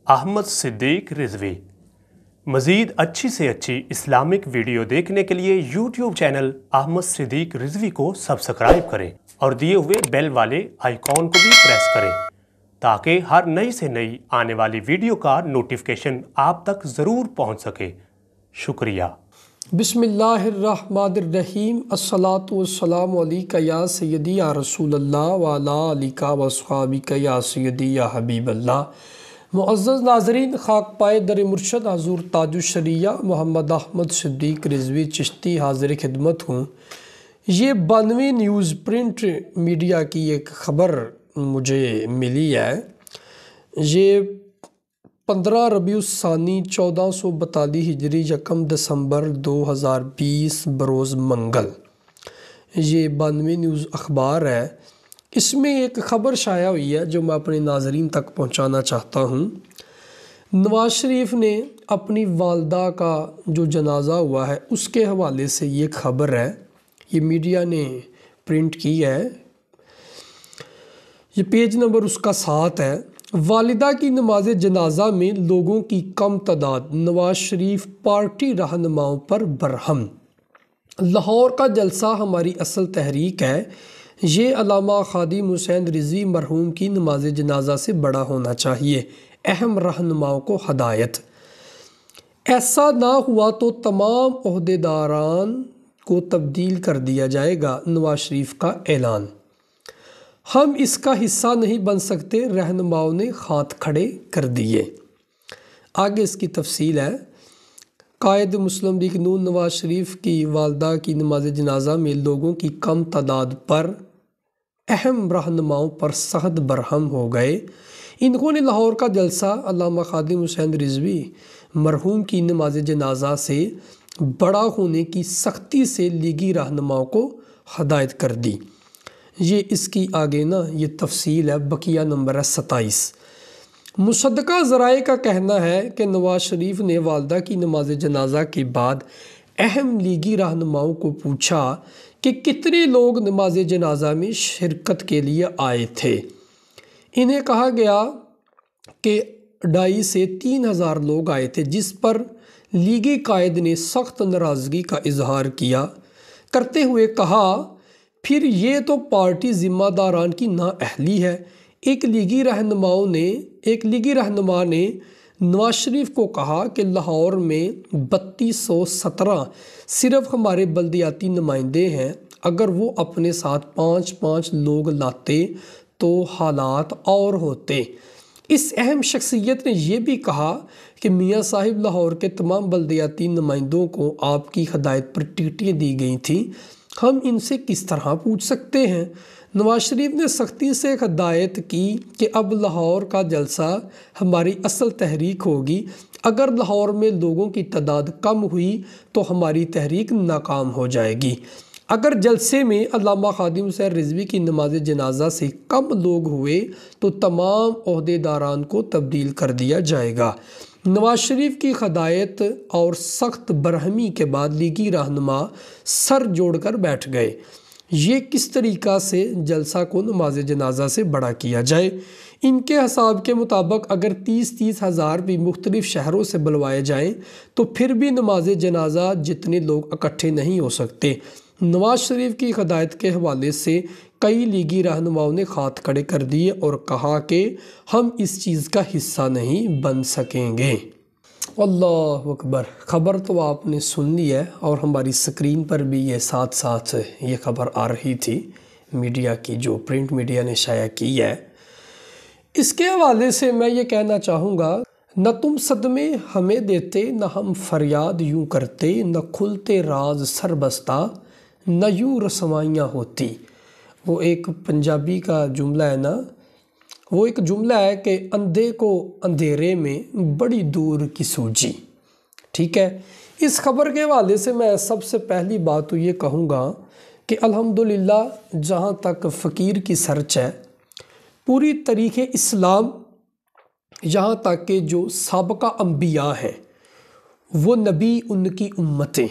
احمد صدیق رضوی۔ مزید اچھی سے اچھی اسلامک ویڈیو دیکھنے کے لیے یوٹیوب چینل احمد صدیق رضوی کو سبسکرائب کریں اور دیے ہوئے بیل والے آئیکن کو بھی پریس کریں تاکہ ہر نئی سے نئی آنے والی ویڈیو کا نوٹیفیکیشن آپ تک ضرور پہنچ سکے۔ شکریہ۔ بسم اللہ الرحمن الرحیم۔ الصلاۃ والسلام علیکہ یا سیدی یا رسول اللہ وعلی آلہ واصحابہ یا سیدی یا حبیب اللہ۔ معزز ناظرین، خاک پائے در مرشد حضور تاج الشریعہ محمد احمد صدیق رضوی چشتی حاضر خدمت ہوں۔ یہ 92 نیوز پرنٹ میڈیا کی ایک خبر مجھے ملی ہے۔ یہ 15 ربیع الثانی 1442 ہجری 1 دسمبر 2020 بروز منگل، یہ 92 نیوز اخبار ہے۔ اس میں ایک خبر شائع ہوئی ہے جو میں اپنے ناظرین تک پہنچانا چاہتا ہوں۔ نواز شریف نے اپنی والدہ کا جو جنازہ ہوا ہے اس کے حوالے سے یہ خبر ہے، یہ میڈیا نے پرنٹ کی ہے، یہ پیج نمبر اس کا 7 ہے۔ والدہ کی نماز جنازہ میں لوگوں کی کم تعداد، نواز شریف پارٹی رہنماؤں پر برہم۔ لاہور کا جلسہ ہماری اصل تحریک ہے، یہ علامہ خادم حسین رضوی مرحوم کی نماز جنازہ سے بڑا ہونا چاہیے، اہم رہنماؤں کو ہدایت۔ ایسا نہ ہوا تو تمام عہدیداران کو تبدیل کر دیا جائے گا، نواز شریف کا اعلان۔ ہم اس کا حصہ نہیں بن سکتے، رہنماؤں نے ہاتھ کھڑے کر دیے۔ آگے اس کی تفصیل ہے۔ قائد مسلم لیگ نون نواز شریف کی والدہ کی نماز جنازہ میں لوگوں کی کم تعداد پر اہم رہنماؤں پر سخت برہم ہو گئے۔ انہوں نے لاہور کا جلسہ علامہ خادم حسین رضوی مرحوم کی نماز جنازہ سے بڑا ہونے کی سختی سے لیگی رہنماؤں کو ہدایت کر دی۔ یہ اس کی آگے یہ تفصیل ہے، بقیہ نمبر ہے 27۔ مصدقہ ذرائع کا کہنا ہے کہ نواز شریف نے والدہ کی نماز جنازہ کے بعد اہم لیگی رہنماؤں کو پوچھا کہ کتنے لوگ نماز جنازہ میں شرکت کے لیے آئے تھے۔ انہیں کہا گیا کہ 2,500 سے 3,000 لوگ آئے تھے، جس پر لیگی قائد نے سخت ناراضگی کا اظہار کرتے ہوئے کہا، پھر یہ تو پارٹی ذمہ داران کی نااہلی ہے۔ ایک لیگی رہنما نے نواز شریف کو کہا کہ لاہور میں 3217 صرف ہمارے بلدیاتی نمائندے ہیں، اگر وہ اپنے ساتھ 5 لوگ لاتے تو حالات اور ہوتے۔ اس اہم شخصیت نے یہ بھی کہا کہ میاں صاحب لاہور کے تمام بلدیاتی نمائندوں کو آپ کی ہدایت پر ٹکٹیں دی گئی تھیں، ہم ان سے کس طرح پوچھ سکتے ہیں؟ نواز شریف نے سختی سے ہدایت کی کہ اب لاہور کا جلسہ ہماری اصل تحریک ہوگی، اگر لاہور میں لوگوں کی تعداد کم ہوئی تو ہماری تحریک ناکام ہو جائے گی۔ اگر جلسے میں علامہ خادم حسین رضوی کی نماز جنازہ سے کم لوگ ہوئے تو تمام عہدیداران کو تبدیل کر دیا جائے گا۔ نواز شریف کی ہدایت اور سخت برہمی کے بعد لیگی رہنما سر جوڑ کر بیٹھ گئے۔ یہ کس طریقہ سے جلسہ کو نماز جنازہ سے بڑا کیا جائے؟ ان کے حساب کے مطابق اگر 30 ہزار بھی مختلف شہروں سے بلوائے جائیں تو پھر بھی نماز جنازہ جتنے لوگ اکٹھے نہیں ہو سکتے۔ نواز شریف کی ہدایت کے حوالے سے کئی لیگی رہنماؤں نے ہاتھ کھڑے کر دیے اور کہا کہ ہم اس چیز کا حصہ نہیں بن سکیں گے۔ اللہ اکبر۔ خبر تو آپ نے سن لی ہے اور ہماری سکرین پر بھی یہ ساتھ یہ خبر آ رہی تھی، میڈیا کی جو پرنٹ میڈیا نے شائع کی ہے۔ اس کے حوالے سے میں یہ کہنا چاہوں گا، نہ تم صدمے ہمیں دیتے، نہ ہم فریاد یوں کرتے، نہ کھلتے راز سر بستہ، نہ یوں رسوائیاں ہوتی۔ وہ ایک پنجابی کا جملہ ہے نا، وہ ایک جملہ ہے کہ اندھے کو اندھیرے میں بڑی دور کی سوجی، ٹھیک ہے۔ اس خبر کے حوالے سے میں سب سے پہلی بات تو یہ کہوں گا کہ الحمدللہ جہاں تک فقیر کی سرچ ہے، پوری تاریخ اسلام یہاں تک کہ جو سابقہ انبیاء ہیں وہ نبی، ان کی امتیں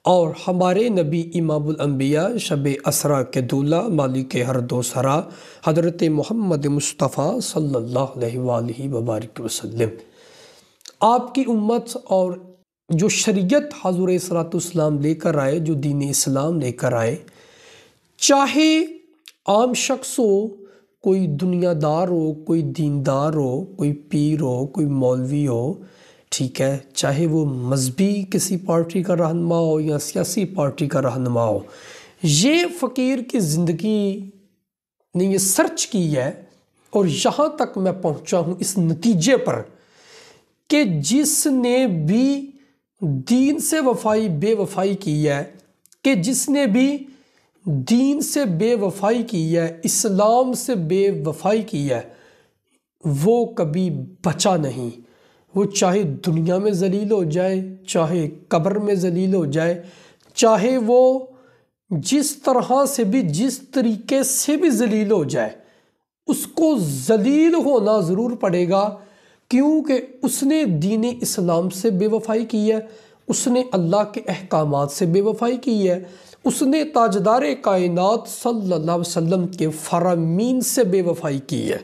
اور ہمارے نبی امام الانبیاء شب اسرا کے دولہ مالک ہر دو سرا حضرت محمد مصطفیٰ صلی اللہ علیہ وآلہ وبارک وسلم، آپ کی امت اور جو شریعت حضور صلی اسلام لے کر آئے، جو دین اسلام لے کر آئے، چاہے عام شخص ہو، کوئی دنیا دار ہو، کوئی دیندار ہو، کوئی پیر ہو، کوئی مولوی ہو، ٹھیک ہے، چاہے وہ مذہبی کسی پارٹی کا رہنما ہو یا سیاسی پارٹی کا رہنما ہو، یہ فقیر کی زندگی نے یہ سرچ کی ہے اور یہاں تک میں پہنچا ہوں اس نتیجے پر کہ جس نے بھی دین سے بے وفائی کی ہے، کہ جس نے بھی دین سے بے وفائی کی ہے، اسلام سے بے وفائی کی ہے، وہ کبھی بچا نہیں۔ وہ چاہے دنیا میں ذلیل ہو جائے، چاہے قبر میں ذلیل ہو جائے، چاہے وہ جس طرح سے بھی، جس طریقے سے بھی ذلیل ہو جائے، اس کو ذلیل ہونا ضرور پڑے گا، کیونکہ اس نے دین اسلام سے بے وفائی کی ہے، اس نے اللہ کے احکامات سے بے وفائی کی ہے، اس نے تاجدار کائنات صلی اللہ علیہ وسلم کے فرامین سے بے وفائی کی ہے۔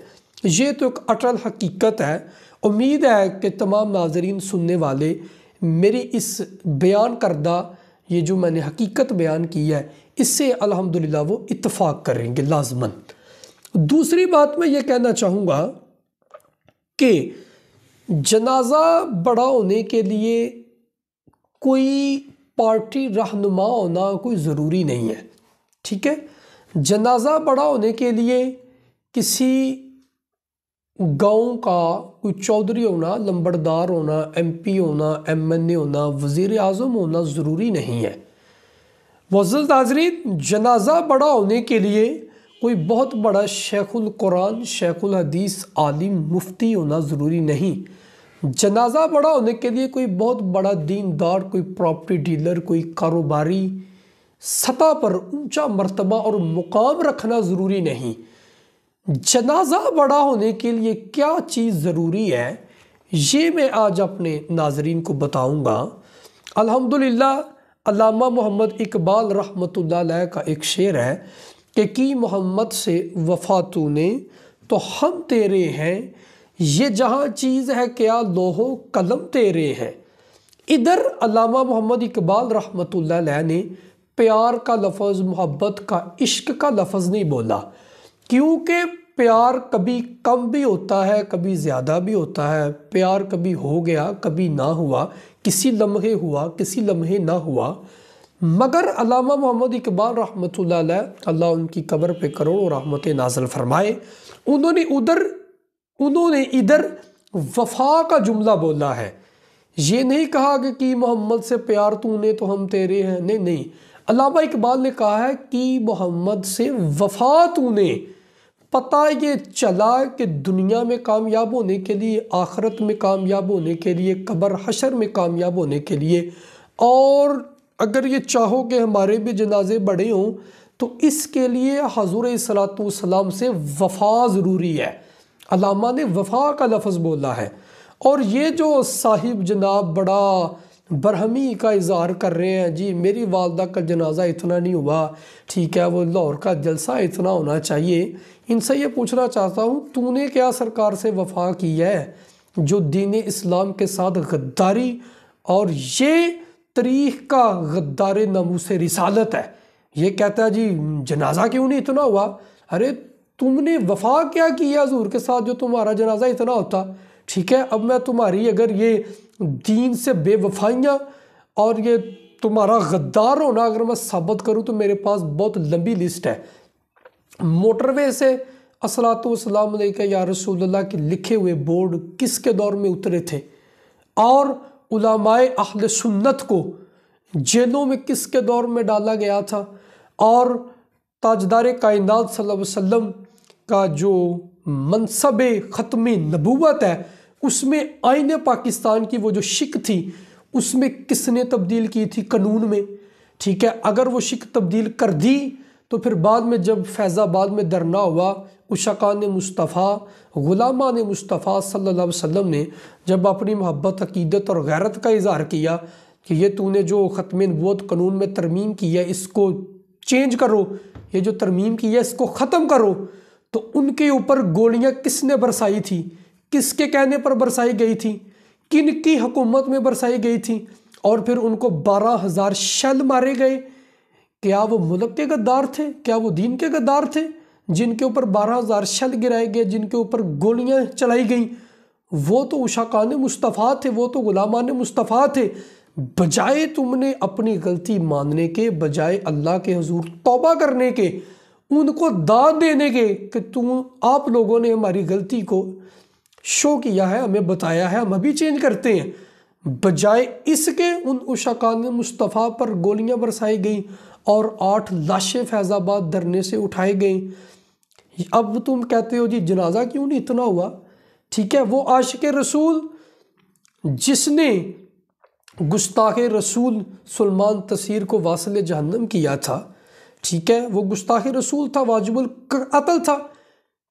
یہ تو ایک اٹل حقیقت ہے۔ امید ہے کہ تمام ناظرین سننے والے میری اس بیان کردہ یہ جو میں نے حقیقت بیان کی ہے اس سے الحمدللہ وہ اتفاق کریں گے لازماً۔ دوسری بات میں یہ کہنا چاہوں گا کہ جنازہ بڑا ہونے کے لیے کوئی پارٹی رہنما ہونا کوئی ضروری نہیں ہے، ٹھیک ہے۔ جنازہ بڑا ہونے کے لیے کسی گاؤں کا کوئی چودھری ہونا، لمبردار ہونا، ایم پی ہونا، ایم این اے ہونا، وزیر اعظم ہونا ضروری نہیں ہے۔ معزز ناظرین، جنازہ بڑا ہونے کے لیے کوئی بہت بڑا شیخ القرآن، شیخ الحدیث، عالم، مفتی ہونا ضروری نہیں۔ جنازہ بڑا ہونے کے لیے کوئی بہت بڑا دیندار، کوئی پراپرٹی ڈیلر، کوئی کاروباری سطح پر اونچا مرتبہ اور مقام رکھنا ضروری نہیں۔ جنازہ بڑا ہونے کے لیے کیا چیز ضروری ہے یہ میں آج اپنے ناظرین کو بتاؤں گا۔ الحمدللہ علامہ محمد اقبال رحمۃ اللہ علیہ کا ایک شعر ہے کہ کی محمد سے وفا تو نے تو ہم تیرے ہیں، یہ جہاں چیز ہے کیا لوح و قلم تیرے ہیں۔ ادھر علامہ محمد اقبال رحمۃ اللہ علیہ نے پیار کا لفظ، محبت کا، عشق کا لفظ نہیں بولا، کیونکہ پیار کبھی کم بھی ہوتا ہے، کبھی زیادہ بھی ہوتا ہے۔ پیار کبھی ہو گیا، کبھی نہ ہوا، کسی لمحے ہوا، کسی لمحے نہ ہوا۔ مگر علامہ محمد اقبال رحمۃ اللہ علیہ، اللہ ان کی قبر پہ کروڑوں رحمت نازل فرمائے، انہوں نے ادھر وفا کا جملہ بولا ہے۔ یہ نہیں کہا کہ محمد سے پیار تو نے تو ہم تیرے ہیں، نہیں۔ علامہ اقبال نے کہا ہے کہ محمد سے وفا تو نے، پتہ یہ چلا کہ دنیا میں کامیاب ہونے کے لیے، آخرت میں کامیاب ہونے کے لیے، قبر حشر میں کامیاب ہونے کے لیے، اور اگر یہ چاہو کہ ہمارے بھی جنازے بڑے ہوں تو اس کے لیے حضور صلی اللہ علیہ وسلم سے وفا ضروری ہے۔ علامہ نے وفا کا لفظ بولا ہے۔ اور یہ جو صاحب جناب بڑا برہمی کا اظہار کر رہے ہیں، جی میری والدہ کا جنازہ اتنا نہیں ہوا، ٹھیک ہے، وہ لاہور کا جلسہ اتنا ہونا چاہیے، ان سے یہ پوچھنا چاہتا ہوں تو نے کیا سرکار سے وفا کی ہے جو دین اسلام کے ساتھ غداری اور یہ تاریخ کا غدار ناموس رسالت ہے، یہ کہتا ہے جی جنازہ کیوں نہیں اتنا ہوا؟ ارے تم نے وفا کیا کی ہے حضور کے ساتھ جو تمہارا جنازہ اتنا ہوتا؟ ٹھیک ہے، اب میں تمہاری اگر یہ دین سے بے وفائیاں اور یہ تمہارا غدار ہونا اگر میں ثابت کروں تو میرے پاس بہت لمبی لسٹ ہے۔ موٹر وے سے الصلاۃ والسلام علیکہ یا رسول اللہ کے لکھے ہوئے بورڈ کس کے دور میں اترے تھے، اور علماء اہل سنت کو جیلوں میں کس کے دور میں ڈالا گیا تھا، اور تاجدار کائنات صلی اللہ علیہ وسلم کا جو منصب ختم نبوت ہے اس میں آئین پاکستان کی وہ جو شک تھی اس میں کس نے تبدیل کی تھی؟ قانون میں، ٹھیک ہے۔ اگر وہ شک تبدیل کر دی تو پھر بعد میں جب فیض آباد میں دھرنا ہوا، عشاقان مصطفیٰ، غلامان مصطفیٰ صلی اللہ علیہ وسلم نے جب اپنی محبت، عقیدت اور غیرت کا اظہار کیا کہ یہ تو نے جو ختم نبوت قانون میں ترمیم کی ہے اس کو چینج کرو، یہ جو ترمیم کی ہے اس کو ختم کرو، تو ان کے اوپر گولیاں کس نے برسائی تھی؟ کس کے کہنے پر برسائی گئی تھی؟ کن کی حکومت میں برسائی گئی تھی؟ اور پھر ان کو 12,000 شل مارے گئے۔ کیا وہ ملک کے غدار تھے؟ کیا وہ دین کے غدار تھے جن کے اوپر 12,000 شل گرائے گئے، جن کے اوپر گولیاں چلائی گئیں؟ وہ تو عشاقان مصطفیٰ تھے، وہ تو غلامان مصطفیٰ تھے۔ بجائے تم نے اپنی غلطی ماننے کے، بجائے اللہ کے حضور توبہ کرنے کے، ان کو داد دینے کے کہ آپ لوگوں نے ہماری غلطی کو شو کیا ہے، ہمیں بتایا ہے، ہم ابھی چینج کرتے ہیں، بجائے اس کے ان عشاقان مصطفیٰ پر گولیاں برسائی گئیں اور 8 لاشیں فیض آباد دھرنے سے اٹھائی گئیں۔ اب تم کہتے ہو جی جنازہ کیوں نہیں اتنا ہوا؟ ٹھیک ہے، وہ عاشق رسول جس نے گستاخ رسول سلمان تصیر کو واصل جہنم کیا تھا، ٹھیک ہے، وہ گستاخ رسول تھا، واجب القتل تھا۔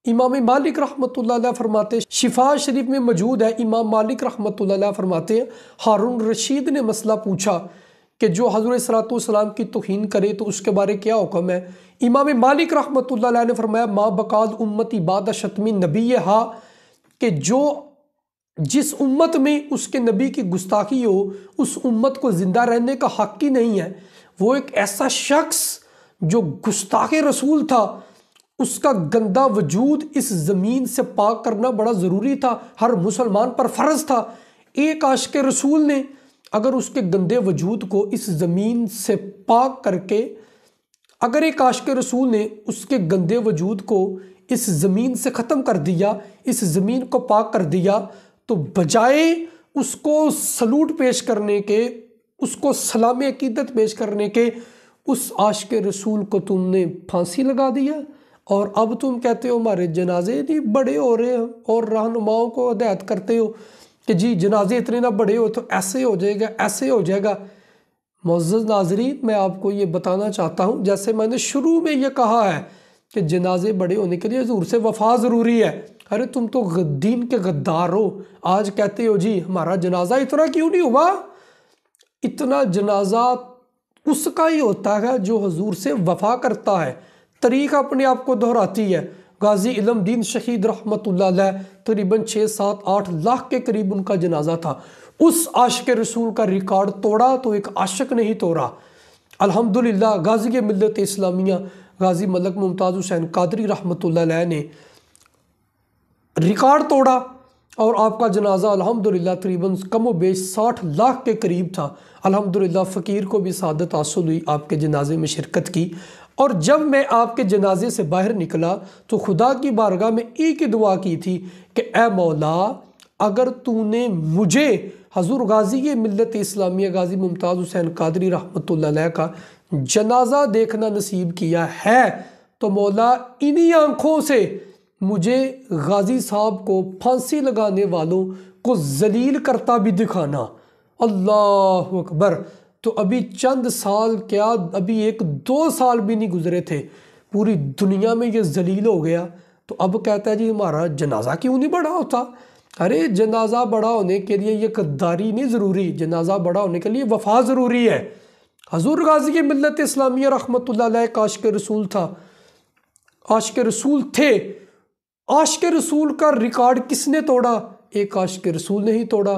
امام مالک رحمۃ اللہ علیہ فرماتے ہیں، شفا شریف میں موجود ہے، امام مالک رحمۃ اللہ علیہ فرماتے ہیں ہارون رشید نے مسئلہ پوچھا کہ جو حضرت صلی اللہ علیہ وسلم کی توہین کرے تو اس کے بارے کیا حکم ہے؟ امام مالک رحمۃ اللہ علیہ نے فرمایا ما بقال امتی بعد شتم نبی ہا، کہ جس امت میں اس کے نبی کی گستاخی ہو اس امت کو زندہ رہنے کا حق ہی نہیں ہے۔ وہ ایک ایسا شخص جو گستاخ رسول تھا، اس کا گندا وجود اس زمین سے پاک کرنا بڑا ضروری تھا، ہر مسلمان پر فرض تھا۔ ایک عاشق رسول نے اگر اس کے گندے وجود کو اس زمین سے پاک کر کے، اگر ایک عاشق رسول نے اس کے گندے وجود کو اس زمین سے ختم کر دیا، اس زمین کو پاک کر دیا، تو بجائے اس کو سلوٹ پیش کرنے کے، اس کو سلام عقیدت پیش کرنے کے، اس عاشق رسول کو تم نے پھانسی لگا دیا، اور اب تم کہتے ہو ہمارے جنازے نہیں بڑے ہو رہے ہیں، اور رہنماؤں کو ہدایت کرتے ہو کہ جی جنازے اتنے نہ بڑے ہو تو ایسے ہو جائے گا، ایسے ہو جائے گا۔ معزز ناظرین، میں آپ کو یہ بتانا چاہتا ہوں، جیسے میں نے شروع میں یہ کہا ہے کہ جنازے بڑے ہونے کے لیے حضور سے وفا ضروری ہے۔ ارے تم تو دین کے غدار ہو، آج کہتے ہو جی ہمارا جنازہ اتنا کیوں نہیں ہوا؟ اتنا جنازہ اس کا ہی ہوتا ہے جو حضور سے وفا کرتا ہے، طریق اپنے آپ کو دہراتی ہے۔ غازی علم دین شہید رحمۃ اللہ علیہ تقریباً 6-7-8 لاکھ کے قریب ان کا جنازہ تھا۔ اس عاشق رسول کا ریکارڈ توڑا تو ایک عاشق نہیں توڑا۔ الحمدللہ غازی ملت اسلامیہ غازی ملک ممتاز حسین قادری رحمۃ اللہ علیہ نے ریکارڈ توڑا، اور آپ کا جنازہ الحمدللہ تقریباً کم و بیش 60 لاکھ کے قریب تھا۔ الحمدللہ فقیر کو بھی سعادت حاصل ہوئی آپ کے جنازے میں شرکت کی۔ اور جب میں آپ کے جنازے سے باہر نکلا تو خدا کی بارگاہ میں ایک ہی دعا کی تھی کہ اے مولا، اگر تو نے مجھے حضور غازی ملت اسلامیہ غازی ممتاز حسین قادری رحمۃ اللہ علیہ کا جنازہ دیکھنا نصیب کیا ہے تو مولا انہی آنکھوں سے مجھے غازی صاحب کو پھانسی لگانے والوں کو ذلیل کرتا بھی دکھانا۔ اللہ اکبر۔ تو ابھی چند سال کیا، ابھی 1-2 سال بھی نہیں گزرے تھے، پوری دنیا میں یہ ذلیل ہو گیا، تو اب کہتا ہے جی ہمارا جنازہ کیوں نہیں بڑا ہوتا؟ ارے جنازہ بڑا ہونے کے لیے یہ غداری نہیں ضروری، جنازہ بڑا ہونے کے لیے وفا ضروری ہے۔ حضور غازی ملت اسلامیہ رحمۃ اللہ علیہ ایک عاشق رسول تھا، عاشق رسول تھے۔ عاشق رسول کا ریکارڈ کس نے توڑا؟ ایک عاشق رسول نے ہی توڑا۔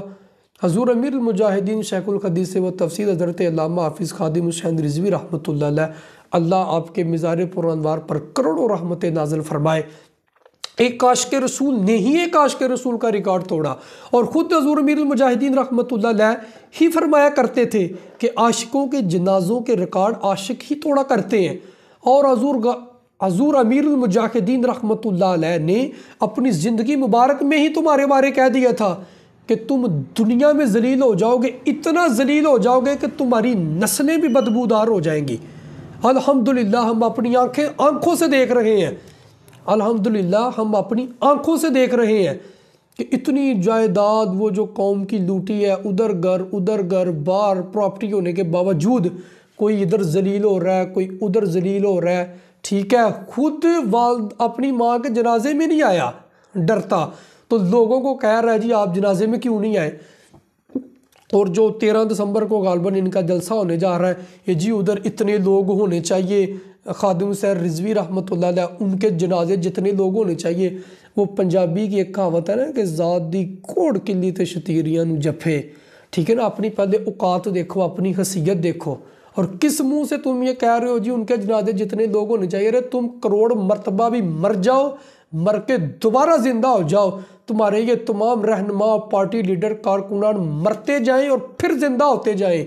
حضور امیر المجاہدین شیخ الحدیث و تفسیر حضرت علامہ حافظ خادم حسین رضوی رحمۃ اللہ علیہ، اللہ آپ کے مزار پرانوار پر کروڑوں رحمت نازل فرمائے، ایک عاشق رسول نے ہی ایک عاشق رسول کا ریکارڈ توڑا۔ اور خود حضور امیر المجاہدین رحمۃ اللہ علیہ ہی فرمایا کرتے تھے کہ عاشقوں کے جنازوں کے ریکارڈ عاشق ہی توڑا کرتے ہیں۔ اور حضور امیر المجاہدین رحمۃ اللہ علیہ نے اپنی زندگی مبارک میں ہی تمہارے بارے کہہ دیا تھا کہ تم دنیا میں ذلیل ہو جاؤ گے، اتنا ذلیل ہو جاؤ گے کہ تمہاری نسلیں بھی بدبودار ہو جائیں گی۔ الحمدللہ ہم اپنی آنکھوں سے دیکھ رہے ہیں، الحمدللہ ہم اپنی آنکھوں سے دیکھ رہے ہیں کہ اتنی جائیداد وہ جو قوم کی لوٹی ہے، ادھر گھر بار پراپرٹی ہونے کے باوجود کوئی ادھر ذلیل ہو رہا ہے، کوئی ادھر ذلیل ہو رہا ہے، ٹھیک ہے، خود والد اپنی ماں کے جنازے میں نہیں آیا ڈرتا، تو لوگوں کو کہہ رہا ہے جی آپ جنازے میں کیوں نہیں آئے؟ اور جو 13 دسمبر کو غالباً ان کا جلسہ ہونے جا رہا ہے کہ جی ادھر اتنے لوگ ہونے چاہیے، خادم حسین رضوی رحمۃ اللہ علیہ ان کے جنازے جتنے لوگ ہونے چاہیے. وہ پنجابی کی ایک کہاوت ہے نا کہ ذات دی کوڑ کلی تے شتیریاں نو جفے. ٹھیک ہے نا، اپنی پہلے اوقات دیکھو، اپنی حیثیت دیکھو، اور کس منہ سے تم یہ کہہ رہے ہو جی ان کے جنازے جتنے لوگ ہونے چاہیے. ارے تم کروڑ مرتبہ بھی مر جاؤ، مر کے دوبارہ زندہ ہو جاؤ، تمہارے یہ تمام رہنما، پارٹی لیڈر، کارکنان مرتے جائیں اور پھر زندہ ہوتے جائیں،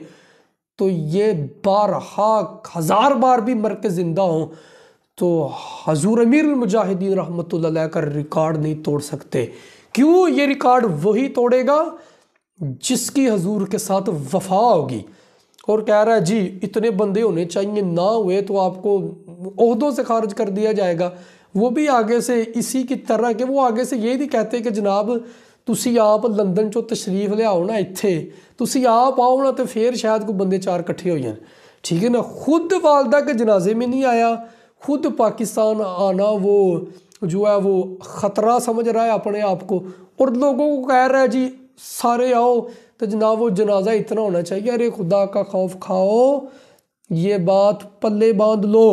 تو یہ بارہا ہزار بار بھی مر کے زندہ ہوں تو حضور امیر المجاہدین رحمۃ اللہ علیہ کا ریکارڈ نہیں توڑ سکتے. کیوں؟ یہ ریکارڈ وہی توڑے گا جس کی حضور کے ساتھ وفا ہوگی. اور کہہ رہا ہے جی اتنے بندے ہونے چاہیے، نہ ہوئے تو آپ کو عہدوں سے خارج کر دیا جائے گا. وہ بھی آگے سے اسی کی طرح کہ وہ آگے سے یہ نہیں کہتے کہ جناب تسی آپ لندن چو تشریف لے آؤ نا اتھے، تسی آپ آؤ نا تو پھر شاید کوئی بندے چار کٹھے ہو جائیں. ٹھیک ہے نا، خود والدہ کے جنازے میں نہیں آیا، خود پاکستان آنا وہ جو ہے وہ خطرہ سمجھ رہا ہے اپنے آپ کو، اور لوگوں کو کہہ رہا ہے جی سارے آؤ تو جناب وہ جنازہ اتنا ہونا چاہیے. ارے خدا کا خوف کھاؤ، یہ بات پلے باندھ لو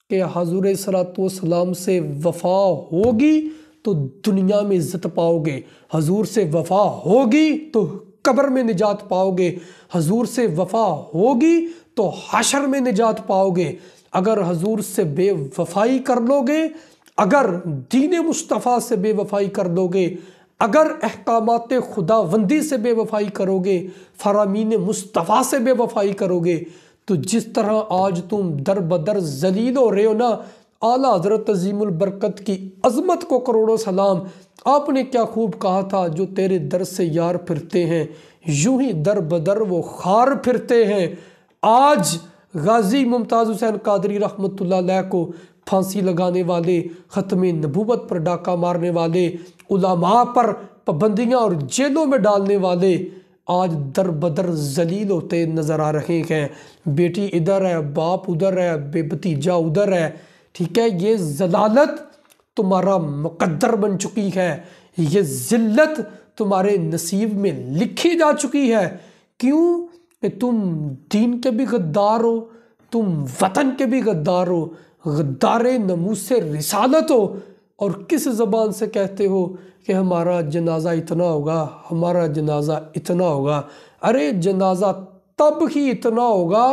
کہ حضور صلوات و سلام سے وفا ہوگی تو دنیا میں عزت پاؤ گے، حضور سے وفا ہوگی تو قبر میں نجات پاؤ گے، حضور سے وفا ہوگی تو حشر میں نجات پاؤ گے. اگر حضور سے بے وفائی کر لو گے، اگر دین مصطفیٰ سے بے وفائی کر لو گے، اگر احکامات خداوندی سے بے وفائی کرو گے، فرامین مصطفیٰ سے بے وفائی کرو گے، تو جس طرح آج تم در بدر ذلیل ہو رہے ہو نا، اعلیٰ حضرت عظیم البرکت کی عظمت کو کروڑوں سلام. آپ نے کیا خوب کہا تھا، جو تیرے در سے یار پھرتے ہیں یوں ہی در بدر وہ خار پھرتے ہیں. آج غازی ممتاز حسین قادری رحمۃ اللہ علیہ کو پھانسی لگانے والے، ختم نبوت پر ڈاکہ مارنے والے، علماء پر پابندیاں اور جیلوں میں ڈالنے والے آج در بدر ذلیل ہوتے نظر آ رہے ہیں. بیٹی ادھر ہے، باپ ادھر ہے، بے بھتیجا ادھر ہے. ٹھیک ہے، یہ ذلالت تمہارا مقدر بن چکی ہے، یہ ذلت تمہارے نصیب میں لکھی جا چکی ہے. کیوں؟ کہ تم دین کے بھی غدار ہو، تم وطن کے بھی غدار ہو، غدار ناموس رسالت ہو، اور کس زبان سے کہتے ہو کہ ہمارا جنازہ اتنا ہوگا، ہمارا جنازہ اتنا ہوگا. ارے جنازہ تب ہی اتنا ہوگا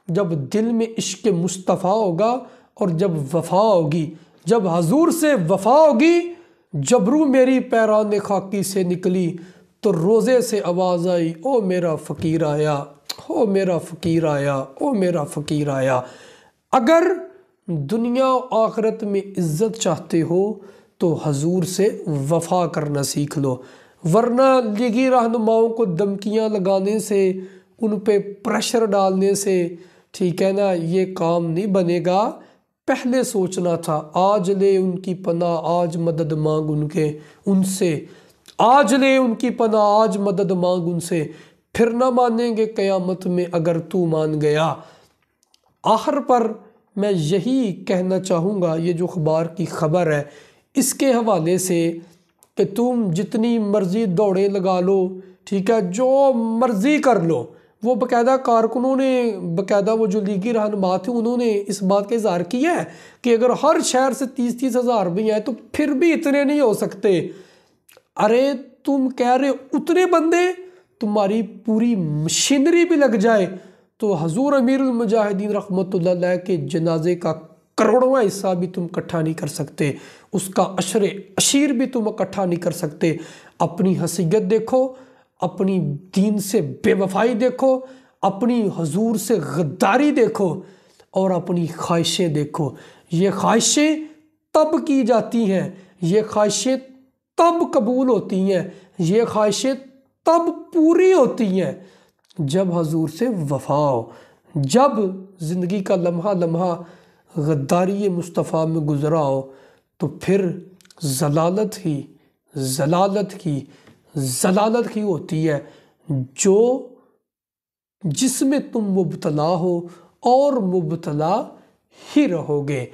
جب دل میں عشق مصطفیٰ ہوگا اور جب وفا ہوگی، جب حضور سے وفا ہوگی. جبرو میری پیران خاکی سے نکلی تو روزے سے آواز آئی، او میرا فقیر آیا، او میرا فقیر آیا، او میرا فقیر آیا. اگر دنیا و آخرت میں عزت چاہتے ہو تو حضور سے وفا کرنا سیکھ لو، ورنہ لیگی رہنماؤں کو دھمکیاں لگانے سے، ان پہ پریشر ڈالنے سے، ٹھیک ہے نا، یہ کام نہیں بنے گا. پہلے سوچنا تھا. آج لے ان کی پناہ، آج مدد مانگ ان سے، آج لے ان کی پناہ، آج مدد مانگ ان سے، پھر نہ مانیں گے قیامت میں اگر تو مان گیا. آخر پر میں یہی کہنا چاہوں گا، یہ جو اخبار کی خبر ہے اس کے حوالے سے، کہ تم جتنی مرضی دوڑیں لگا لو، ٹھیک ہے، جو مرضی کر لو. وہ باقاعدہ کارکنوں نے، باقاعدہ وہ جو لیگی رہنما تھے انہوں نے اس بات کا اظہار کیا ہے کہ اگر ہر شہر سے 30-30 ہزار بھی آئے تو پھر بھی اتنے نہیں ہو سکتے. ارے تم کہہ رہے اتنے بندے، تمہاری پوری مشینری بھی لگ جائے تو حضور امیر المجاہدین رحمۃ اللہ علیہ کے جنازے کا کروڑواں حصہ بھی تم اکٹھا نہیں کر سکتے، اس کا عشر عشیر بھی تم اکٹھا نہیں کر سکتے. اپنی حیثیت دیکھو، اپنی دین سے بے وفائی دیکھو، اپنی حضور سے غداری دیکھو، اور اپنی خواہشیں دیکھو. یہ خواہشیں تب کی جاتی ہیں، یہ خواہشیں تب قبول ہوتی ہیں، یہ خواہشیں تب پوری ہوتی ہیں جب حضور سے وفا ہو، جب زندگی کا لمحہ لمحہ غداری مصطفیٰ میں گزرا ہو. تو پھر ضلالت ہی ہوتی ہے جو جس میں تم مبتلا ہو اور مبتلا ہی رہو گے.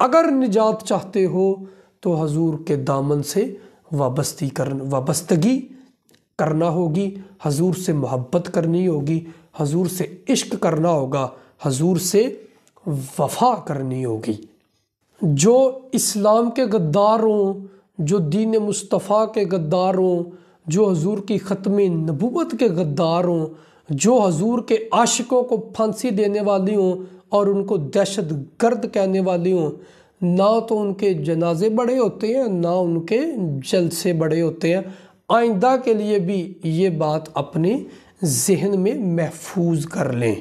اگر نجات چاہتے ہو تو حضور کے دامن سے وابستگی کرنا ہوگی، حضور سے محبت کرنی ہوگی، حضور سے عشق کرنا ہوگا، حضور سے وفا کرنی ہوگی۔ جو اسلام کے غدار ہوں، جو دین مصطفیٰ کے غدار ہوں، جو حضور کی ختم نبوت کے غدار ہوں، جو حضور کے عاشقوں کو پھانسی دینے والی ہوں اور ان کو دہشت گرد کہنے والی ہوں، نہ تو ان کے جنازے بڑے ہوتے ہیں، نہ ان کے جلسے بڑے ہوتے ہیں۔ آئندہ کے لیے بھی یہ بات اپنے ذہن میں محفوظ کر لیں۔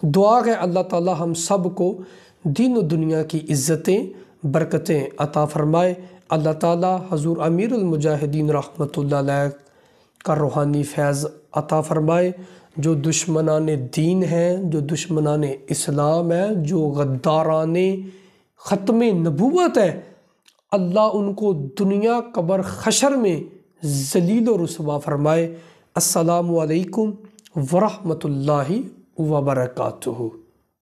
دعا ہے اللہ تعالی ہم سب کو دین و دنیا کی عزتیں برکتیں عطا فرمائے۔ اللہ تعالی حضور امیر المجاہدین رحمۃ اللہ علیہ کا روحانی فیض عطا فرمائے۔ جو دشمنان دین ہیں، جو دشمنان اسلام ہیں، جو غداران ختم نبوت ہے، اللہ ان کو دنیا قبر حشر میں ذلیل و رسوا فرمائے۔ السلام علیکم ورحمۃ اللہ وبرکاتہ۔